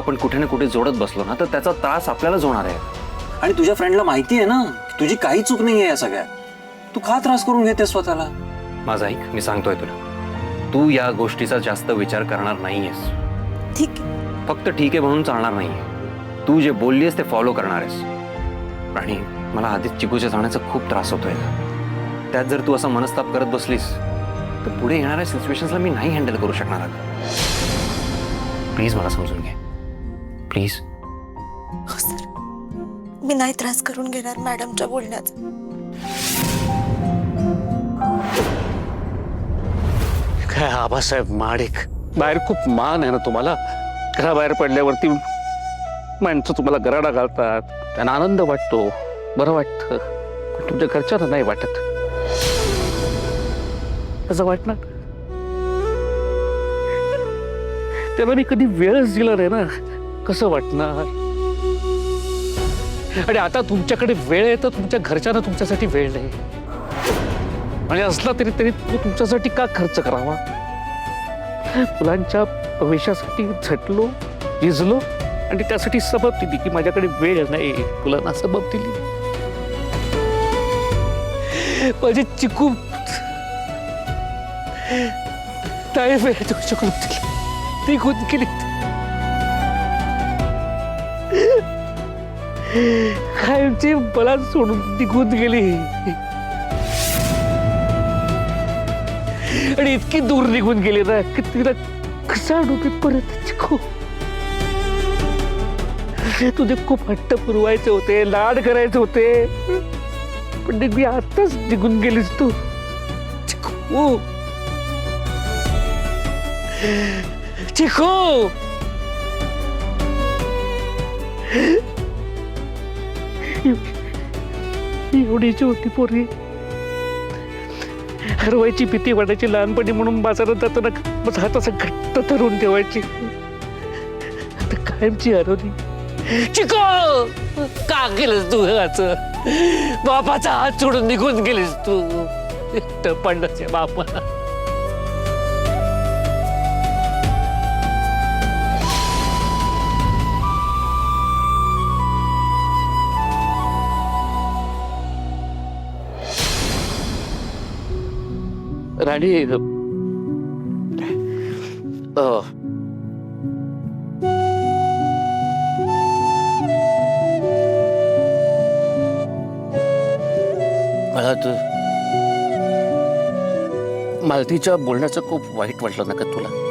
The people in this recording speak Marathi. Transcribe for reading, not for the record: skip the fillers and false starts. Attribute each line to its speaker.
Speaker 1: आपण कुठे ना कुठे जोडत बसलो ना तर त्याचा त्रास आपल्यालाच होणार आहे.
Speaker 2: आणि तुझ्या फ्रेंडला माहिती आहे ना तुझी काही चूक नाहीये या सगळ्यात. तू का त्रास करून घेते स्वतःला?
Speaker 1: माझं ऐक, मी सांगतोय तुला, तू या गोष्टीचा जास्त विचार करणार नाहीयेस.
Speaker 3: ठीक
Speaker 1: फक्त ठीक आहे म्हणून चालणार नाहीये. तू जे बोललीस ते फॉलो करणार आहेस. आणि मला आधीच चिकूच्या जाण्याचा खूप त्रास होतोय. त्यात जर तू असा मनस्ताप करत बसलीस तर पुढे येणाऱ्या सिच्युएशन्सला मी नाही हँडल करू शकणार. प्लीज मला समजून घे, प्लीज.
Speaker 3: हो सर, मी नाही त्रास करून घेणार मॅडमच्या बोलण्याचा.
Speaker 4: काय आबासाहेब महाडिक, बाहेर खूप मान आहे ना तुम्हाला. घराबाहेर पडल्यावरती माणसं तुम्हाला गराडा घालतात, त्यांना आनंद वाटतो, बरं वाटतं. पण तुमच्या घरच्यांना नाही वाटत. असं वाटणार त्याला मी कधी वेळच दिला नाही ना, कसं वाटणार? आणि आता तुमच्याकडे वेळ आहे तर तुमच्या घरच्यांना तुमच्यासाठी वेळ नाही. आणि असला तरी तरी तो तुमच्यासाठी का खर्च करावा? मुलांच्या भविष्यासाठी झटलो, झिजलो आणि त्यासाठी सबब दिली की माझ्याकडे वेळ नाही. मुलांना सबब दिली. माझी चिकू नाही वेळ देऊ शकलो तिला. ती खुद केली. कायमची मला सोडून निघून गेली. आणि इतकी दूर निघून गेली ना की तिला कसा आणू मी परत? चिकू, तुझे खूप हट्ट पुरवायचे होते, लाड करायचे होते, पण मी आताच निघून गेलीस तू. चिकू, चिकू, एवढीची होती पोरगी. हरवायची भीती वाटायची लहानपणी म्हणून बाजारात जाताना माझा हात असा घट्ट धरून ठेवायची. आता कायमची हरवली. चिको, का केलंस तू असं? बापाचा हात सोडून निघून गेलीस तू. पंडाच्या बापा. राणी, मला तर मालतीच्या बोलण्याचं खूप वाईट वाटलं ना का तुला?